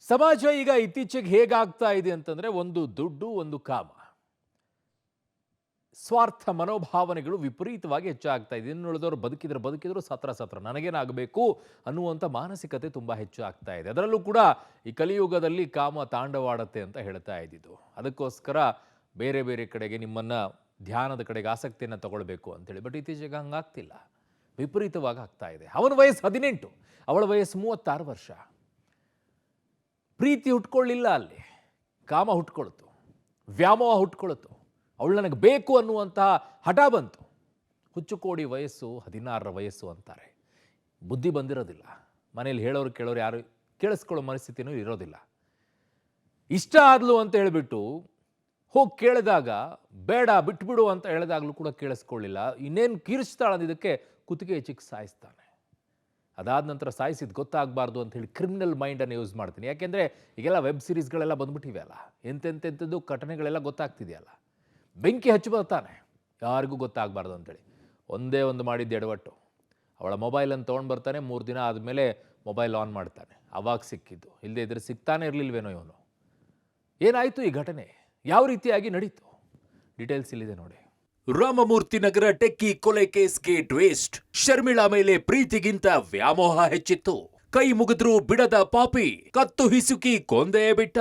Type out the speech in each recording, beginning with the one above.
ಸಮಾಜ ಈಗ ಇತ್ತೀಚೆಗೆ ಹೇಗಾಗ್ತಾ ಇದೆ ಅಂತಂದ್ರೆ ಒಂದು ದುಡ್ಡು ಒಂದು ಕಾಮ ಸ್ವಾರ್ಥ ಮನೋಭಾವನೆಗಳು ವಿಪರೀತವಾಗಿ ಹೆಚ್ಚಾಗ್ತಾ ಇದೆ. ಇನ್ನು ಉಳಿದವರು ಬದುಕಿದ್ರು ಸತ್ರ ನನಗೇನಾಗಬೇಕು ಅನ್ನುವಂಥ ಮಾನಸಿಕತೆ ತುಂಬಾ ಹೆಚ್ಚಾಗ್ತಾ ಇದೆ. ಅದರಲ್ಲೂ ಕೂಡ ಈ ಕಲಿಯುಗದಲ್ಲಿ ಕಾಮ ತಾಂಡವಾಡತ್ತೆ ಅಂತ ಹೇಳ್ತಾ ಇದ್ದಿದ್ದು. ಅದಕ್ಕೋಸ್ಕರ ಬೇರೆ ಬೇರೆ ಕಡೆಗೆ ನಿಮ್ಮನ್ನ ಧ್ಯಾನದ ಕಡೆಗೆ ಆಸಕ್ತಿಯನ್ನು ತಗೊಳ್ಬೇಕು ಅಂತೇಳಿ. ಬಟ್ ಇತ್ತೀಚೆಗೆ ಹಂಗಾಗ್ತಿಲ್ಲ, ವಿಪರೀತವಾಗಿ ಆಗ್ತಾ ಇದೆ. ಅವನ ವಯಸ್ಸು 18, ಅವಳ ವಯಸ್ಸು 36 ವರ್ಷ. ಪ್ರೀತಿ ಹುಟ್ಕೊಳ್ಳಿಲ್ಲ, ಅಲ್ಲಿ ಕಾಮ ಹುಟ್ಕೊಳ್ತು, ವ್ಯಾಮೋಹ ಹುಟ್ಕೊಳ್ತು. ಅವಳು ನನಗೆ ಬೇಕು ಅನ್ನುವಂತಹ ಹಠ ಬಂತು. ಹುಚ್ಚುಕೋಡಿ ವಯಸ್ಸು 16ರ ವಯಸ್ಸು ಅಂತಾರೆ. ಬುದ್ಧಿ ಬಂದಿರೋದಿಲ್ಲ, ಮನೇಲಿ ಹೇಳೋರು ಕೇಳೋರು ಯಾರು ಕೇಳಿಸ್ಕೊಳ್ಳೋ ಮನಸ್ಥಿತಿನೂ ಇರೋದಿಲ್ಲ. ಇಷ್ಟ ಆದ್ಲು ಅಂತ ಹೇಳಿಬಿಟ್ಟು ಹೋಗಿ ಕೇಳಿದಾಗ ಬೇಡ ಬಿಟ್ಬಿಡು ಅಂತ ಹೇಳಿದಾಗಲೂ ಕೂಡ ಕೇಳಿಸ್ಕೊಳ್ಳಿಲ್ಲ. ಇನ್ನೇನು ಕಿರಿಸ್ತಾಳಂದಿದ್ದಕ್ಕೆ ಕುತ್ತಿಗೆ ಚಿಕ್ಕ ಸಾಯಿಸ್ತಾನೆ. ಅದಾದ ನಂತರ ಸಾಯಿಸಿದ್ ಗೊತ್ತಾಗಬಾರ್ದು ಅಂತ ಹೇಳಿ ಕ್ರಿಮಿನಲ್ ಮೈಂಡನ್ನು ಯೂಸ್ ಮಾಡ್ತೀನಿ. ಯಾಕೆಂದರೆ ಈಗೆಲ್ಲ ವೆಬ್ ಸೀರೀಸ್ಗಳೆಲ್ಲ ಬಂದ್ಬಿಟ್ಟಿವೆ ಅಲ್ಲ, ಎಂತೆಂಥದ್ದು ಘಟನೆಗಳೆಲ್ಲ ಗೊತ್ತಾಗ್ತಿದೆಯಲ್ಲ. ಬೆಂಕಿ ಹಚ್ಚಿ ಬರ್ತಾನೆ, ಯಾರಿಗೂ ಗೊತ್ತಾಗಬಾರ್ದು ಅಂತೇಳಿ. ಒಂದೇ ಒಂದು ಮಾಡಿದ್ದು ಎಡವಟ್ಟು. ಅವಳ ಮೊಬೈಲನ್ನು ತೊಗೊಂಡು ಬರ್ತಾನೆ. 3 ದಿನ ಆದಮೇಲೆ ಮೊಬೈಲ್ ಆನ್ ಮಾಡ್ತಾನೆ. ಅವಾಗ ಸಿಕ್ಕಿದ್ದು, ಇಲ್ಲದೆ ಇದ್ರೆ ಸಿಗ್ತಾನೆ ಇರಲಿಲ್ವೇನೋ ಇವನು. ಏನಾಯಿತು ಈ ಘಟನೆ, ಯಾವ ರೀತಿಯಾಗಿ ನಡೀತು, ಡೀಟೇಲ್ಸ್ ಇಲ್ಲಿದೆ ನೋಡಿ. ರಾಮಮೂರ್ತಿ ನಗರ ಟೆಕ್ಕಿ ಕೊಲೆ ಕೇಸ್ಗೆ ಟ್ವಿಸ್ಟ್. ಶರ್ಮಿಳಾ ಮೇಲೆ ಪ್ರೀತಿಗಿಂತ ವ್ಯಾಮೋಹ ಹೆಚ್ಚಿತ್ತು. ಕೈ ಮುಗಿದ್ರೂ ಬಿಡದ ಪಾಪಿ ಕತ್ತು ಹಿಸುಕಿ ಕೊಂದೇ ಬಿಟ್ಟ.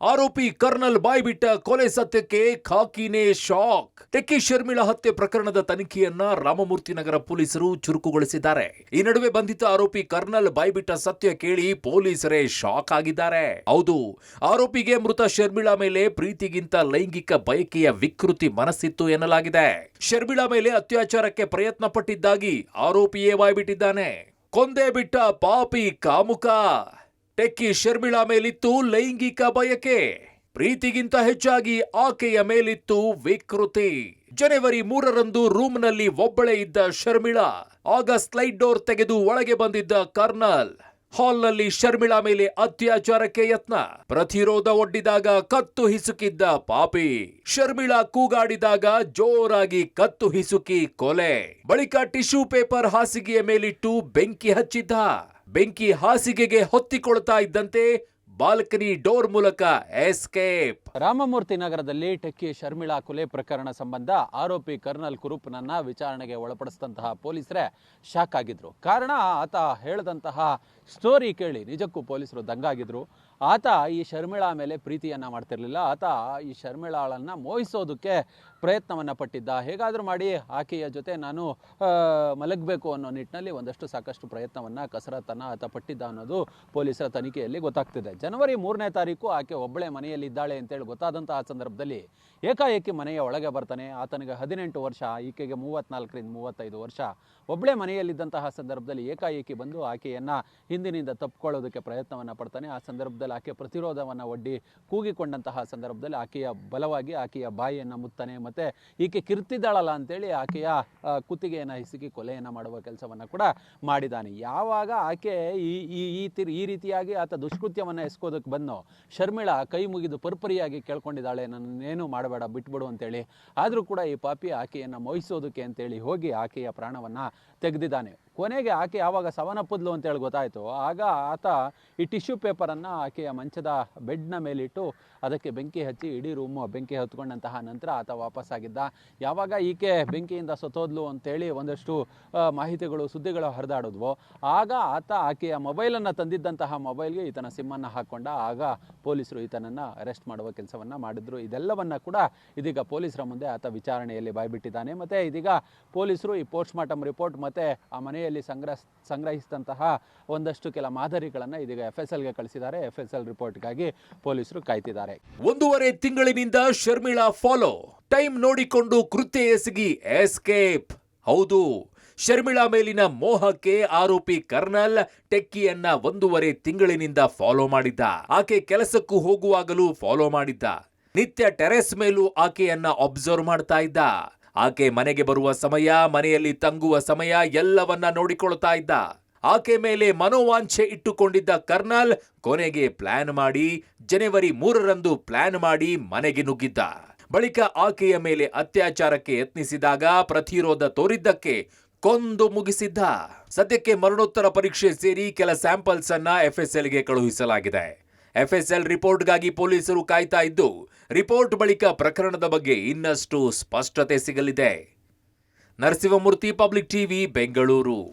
ಆರೋಪಿ ಕರ್ನಲ್ ಬಾಯ್ಬಿಟ್ಟ ಕೊಲೆ ಸತ್ಯಕ್ಕೆ ಖಾಕಿನೇ ಶಾಕ್. ಟೆಕ್ಕಿ ಶರ್ಮಿಳಾ ಹತ್ಯೆ ಪ್ರಕರಣದ ತನಿಖೆಯನ್ನ ರಾಮಮೂರ್ತಿ ನಗರ ಪೊಲೀಸರು ಚುರುಕುಗೊಳಿಸಿದ್ದಾರೆ. ಈ ನಡುವೆ ಬಂಧಿತ ಆರೋಪಿ ಕರ್ನಲ್ ಬಾಯ್ಬಿಟ್ಟ ಸತ್ಯ ಕೇಳಿ ಪೊಲೀಸರೇ ಶಾಕ್ ಆಗಿದ್ದಾರೆ. ಹೌದು, ಆರೋಪಿಗೆ ಮೃತ ಶರ್ಮಿಳಾ ಮೇಲೆ ಪ್ರೀತಿಗಿಂತ ಲೈಂಗಿಕ ಬಯಕೆಯ ವಿಕೃತಿ ಮನಸ್ಸಿತ್ತು ಎನ್ನಲಾಗಿದೆ. ಶರ್ಮಿಳಾ ಮೇಲೆ ಅತ್ಯಾಚಾರಕ್ಕೆ ಪ್ರಯತ್ನ ಪಟ್ಟಿದ್ದಾಗಿ ಆರೋಪಿಯೇ ಬಾಯ್ಬಿಟ್ಟಿದ್ದಾನೆ. ಕೊಂದೇ ಬಿಟ್ಟ ಪಾಪಿ ಕಾಮುಕ. ಟೆಕ್ಕಿ ಶರ್ಮಿಳಾ ಮೇಲಿತ್ತು ಲೈಂಗಿಕ ಬಯಕೆ, ಪ್ರೀತಿಗಿಂತ ಹೆಚ್ಚಾಗಿ ಆಕೆಯ ಮೇಲಿತ್ತು ವಿಕೃತಿ. ಜನವರಿ 3ರಂದು ರೂಮ್ನಲ್ಲಿ ಒಬ್ಬಳೇ ಇದ್ದ ಶರ್ಮಿಳಾ. ಆಗ ಸ್ಲೈಡ್ ಡೋರ್ ತೆಗೆದು ಒಳಗೆ ಬಂದಿದ್ದ ಕರ್ನಲ್. ಹಾಲ್ನಲ್ಲಿ ಶರ್ಮಿಳಾ ಮೇಲೆ ಅತ್ಯಾಚಾರಕ್ಕೆ ಯತ್ನ. ಪ್ರತಿರೋಧ ಒಡ್ಡಿದಾಗ ಕತ್ತು ಹಿಸುಕಿದ್ದ ಪಾಪಿ. ಶರ್ಮಿಳಾ ಕೂಗಾಡಿದಾಗ ಜೋರಾಗಿ ಕತ್ತು ಹಿಸುಕಿ ಕೊಲೆ. ಬಳಿಕ ಟಿಶ್ಯೂ ಪೇಪರ್ ಹಾಸಿಗೆಯ ಮೇಲಿಟ್ಟು ಬೆಂಕಿ ಹಚ್ಚಿದ್ದ. ಬೆಂಕಿ ಹಾಸಿಗೆಗೆ ಹೊತ್ತಿಕೊಳ್ತಾ ಇದ್ದಂತೆ ಬಾಲ್ಕನಿ ಡೋರ್ ಮೂಲಕ ಎಸ್ಕೇಪ್. ರಾಮಮೂರ್ತಿ ನಗರದಲ್ಲಿ ಟೆಕ್ಕಿ ಶರ್ಮಿಳಾ ಕೊಲೆ ಪ್ರಕರಣ ಸಂಬಂಧ ಆರೋಪಿ ಕರ್ನಲ್ ಕುರುಪ್ನನ್ನ ವಿಚಾರಣೆಗೆ ಒಳಪಡಿಸಿದಂತಹ ಪೊಲೀಸರೇ ಶಾಕ್ ಆಗಿದ್ರು. ಕಾರಣ ಆತ ಹೇಳಿದಂತಹ ಸ್ಟೋರಿ ಕೇಳಿ ನಿಜಕ್ಕೂ ಪೊಲೀಸರು ದಂಗಾಗಿದ್ರು. ಆತ ಈ ಶರ್ಮಿಳಾ ಮೇಲೆ ಪ್ರೀತಿಯನ್ನು ಮಾಡ್ತಿರ್ಲಿಲ್ಲ. ಆತ ಈ ಶರ್ಮಿಳಾಳನ್ನು ಮೋಹಿಸೋದಕ್ಕೆ ಪ್ರಯತ್ನವನ್ನು ಪಟ್ಟಿದ್ದ. ಹೇಗಾದರೂ ಮಾಡಿ ಆಕೆಯ ಜೊತೆ ನಾನು ಮಲಗಬೇಕು ಅನ್ನೋ ನಿಟ್ಟಿನಲ್ಲಿ ಸಾಕಷ್ಟು ಪ್ರಯತ್ನವನ್ನು ಕಸರತ್ತನ್ನು ಆತ ಪಟ್ಟಿದ್ದ ಅನ್ನೋದು ಪೊಲೀಸರ ತನಿಖೆಯಲ್ಲಿ ಗೊತ್ತಾಗ್ತಿದೆ. ಜನವರಿ 3ನೇ ತಾರೀಕು ಆಕೆ ಒಬ್ಬಳೇ ಮನೆಯಲ್ಲಿದ್ದಾಳೆ ಅಂತೇಳಿ ಗೊತ್ತಾದಂತಹ ಸಂದರ್ಭದಲ್ಲಿ ಏಕಾಏಕಿ ಮನೆಯ ಒಳಗೆ ಬರ್ತಾನೆ. ಆತನಿಗೆ 18 ವರ್ಷ, ಈಕೆಗೆ 34ರಿಂದ 35 ವರ್ಷ. ಒಬ್ಬಳೇ ಮನೆಯಲ್ಲಿದ್ದಂತಹ ಸಂದರ್ಭದಲ್ಲಿ ಏಕಾಏಕಿ ಬಂದು ಆಕೆಯನ್ನು ಹಿಂದಿನಿಂದ ತಪ್ಪಿಕೊಳ್ಳೋದಕ್ಕೆ ಪ್ರಯತ್ನವನ್ನು ಪಡ್ತಾನೆ. ಆ ಸಂದರ್ಭದಲ್ಲಿ ಆಕೆ ಪ್ರತಿರೋಧವನ್ನು ಒಡ್ಡಿ ಕೂಗಿಕೊಂಡಂತಹ ಸಂದರ್ಭದಲ್ಲಿ ಆಕೆಯ ಬಲವಾಗಿ ಆಕೆಯ ಬಾಯಿಯನ್ನು ಮುತ್ತಾನೆ. ಮತ್ತು ಈಕೆ ಕಿರ್ತಿದ್ದಾಳಲ್ಲ ಅಂತೇಳಿ ಆಕೆಯ ಕುತ್ತಿಗೆಯನ್ನು ಹಿಸುಕಿ ಕೊಲೆಯನ್ನು ಮಾಡುವ ಕೆಲಸವನ್ನು ಕೂಡ ಮಾಡಿದ್ದಾನೆ. ಯಾವಾಗ ಆಕೆ ಈ ರೀತಿಯಾಗಿ ಆತ ದುಷ್ಕೃತ್ಯವನ್ನು ಎಸ್ಕೋದಕ್ಕೆ ಬಂದು ಶರ್ಮಿಳಾ ಕೈ ಮುಗಿದು ಪರ್ಪರಿಯಾಗಿ ಕೇಳ್ಕೊಂಡಿದ್ದಾಳೆ, ನನ್ನೇನು ಮಾಡಬೇಡ ಬಿಟ್ಬಿಡು ಅಂತೇಳಿ. ಆದರೂ ಕೂಡ ಈ ಪಾಪಿ ಆಕೆಯನ್ನು ಮೋಹಿಸೋದಕ್ಕೆ ಅಂತೇಳಿ ಹೋಗಿ ಆಕೆಯ ಪ್ರಾಣವನ್ನು ತೆಗೆದಿದ್ದಾನೆ. ಕೊನೆಗೆ ಆಕೆ ಯಾವಾಗ ಸಾವನ್ನಪ್ಪಿದ್ಲು ಅಂತೇಳಿ ಗೊತ್ತಾಯಿತು, ಆಗ ಆತ ಈ ಟಿಶ್ಯೂ ಪೇಪರನ್ನು ಆಕೆಯ ಮಂಚದ ಬೆಡ್ನ ಮೇಲಿಟ್ಟು ಅದಕ್ಕೆ ಬೆಂಕಿ ಹಚ್ಚಿ ಇಡೀ ರೂಮು ಬೆಂಕಿ ಹತ್ಕೊಂಡಂತಹ ನಂತರ ಆತ ವಾಪಸ್ಸಾಗಿದ್ದ. ಯಾವಾಗ ಈಕೆ ಬೆಂಕಿಯಿಂದ ಸತ್ತೋದ್ಲು ಅಂತೇಳಿ ಒಂದಷ್ಟು ಮಾಹಿತಿಗಳು ಸುದ್ದಿಗಳು ಹರಿದಾಡಿದ್ವು, ಆಗ ಆತ ಆಕೆಯ ಮೊಬೈಲನ್ನು ತಂದಿದ್ದಂತಹ ಮೊಬೈಲ್ಗೆ ಈತನ ಸಿಮ್ಮನ್ನು ಹಾಕ್ಕೊಂಡ. ಆಗ ಪೊಲೀಸರು ಈತನನ್ನು ಅರೆಸ್ಟ್ ಮಾಡುವ ಕೆಲಸವನ್ನು ಮಾಡಿದ್ರು. ಇದೆಲ್ಲವನ್ನು ಕೂಡ ಇದೀಗ ಪೊಲೀಸರ ಮುಂದೆ ಆತ ವಿಚಾರಣೆಯಲ್ಲಿ ಬಾಯ್ಬಿಟ್ಟಿದ್ದಾನೆ. ಮತ್ತು ಇದೀಗ ಪೊಲೀಸರು ಈ ಪೋಸ್ಟ್ ಮಾರ್ಟಮ್ ರಿಪೋರ್ಟ್ ಮತ್ತು ಆ ಮನೆಯಲ್ಲಿ ಸಂಗ್ರಹಿಸಿದಂತಹ ಒಂದಷ್ಟು ಕೆಲ ಮಾದರಿಗಳನ್ನು ಇದೀಗ FSLಗೆ ಕಳಿಸಿದ್ದಾರೆ. FSL ರಿಪೋರ್ಟ್ಗಾಗಿ ಪೊಲೀಸರು ಕಾಯ್ತಿದ್ದಾರೆ. 1.5 ತಿಂಗಳಿನಿಂದ ಶರ್ಮಿಳಾ ಫಾಲೋ. ಟೈಮ್ ನೋಡಿಕೊಂಡು ಕೃತ್ಯ ಎಸಗಿ ಎಸ್ಕೇಪ್. ಹೌದು, ಶರ್ಮಿಳಾ ಮೇಲಿನ ಮೋಹಕ್ಕೆ ಆರೋಪಿ ಕರ್ನಲ್ ಟೆಕ್ಕಿಯನ್ನ 1.5 ತಿಂಗಳಿನಿಂದ ಫಾಲೋ ಮಾಡಿದ್ದ. ಆಕೆ ಕೆಲಸಕ್ಕೂ ಹೋಗುವಾಗಲೂ ಫಾಲೋ ಮಾಡಿದ್ದ. ನಿತ್ಯ ಟೆರೆಸ್ ಮೇಲೂ ಆಕೆಯನ್ನ ಅಬ್ಸರ್ವ್ ಮಾಡ್ತಾ ಇದ್ದ. ಆಕೆ ಮನೆಗೆ ಬರುವ ಸಮಯ, ಮನೆಯಲ್ಲಿ ತಂಗುವ ಸಮಯ ಎಲ್ಲವನ್ನ ನೋಡಿಕೊಳ್ತಾ ಇದ್ದ. ಆಕೆ ಮೇಲೆ ಮನೋವಾಂಛೆ ಇಟ್ಟುಕೊಂಡಿದ್ದ ಕರ್ನಲ್ ಕೊನೆಗೆ ಪ್ಲಾನ್ ಮಾಡಿ ಜನವರಿ 3ರಂದು ಪ್ಲಾನ್ ಮಾಡಿ ಮನೆಗೆ ನುಗ್ಗಿದ್ದ. ಬಳಿಕ ಆಕೆಯ ಮೇಲೆ ಅತ್ಯಾಚಾರಕ್ಕೆ ಯತ್ನಿಸಿದಾಗ ಪ್ರತಿರೋಧ ತೋರಿದ್ದಕ್ಕೆ ಕೊಂದು ಮುಗಿಸಿದ್ದ. ಸದ್ಯಕ್ಕೆ ಮರಣೋತ್ತರ ಪರೀಕ್ಷೆ ಸೇರಿ ಕೆಲ ಸ್ಯಾಂಪಲ್ಸ್ ಅನ್ನ FSLಗೆ ಕಳುಹಿಸಲಾಗಿದೆ. ಎಫ್ಎಸ್ಎಲ್ ರಿಪೋರ್ಟ್ಗಾಗಿ ಪೊಲೀಸರು ಕಾಯ್ತಾ ಇದ್ದು, ರಿಪೋರ್ಟ್ ಬಳಿಕ ಪ್ರಕರಣದ ಬಗ್ಗೆ ಇನ್ನಷ್ಟು ಸ್ಪಷ್ಟತೆ ಸಿಗಲಿದೆ. Narasimhamurthy, public TV, Bengaluru.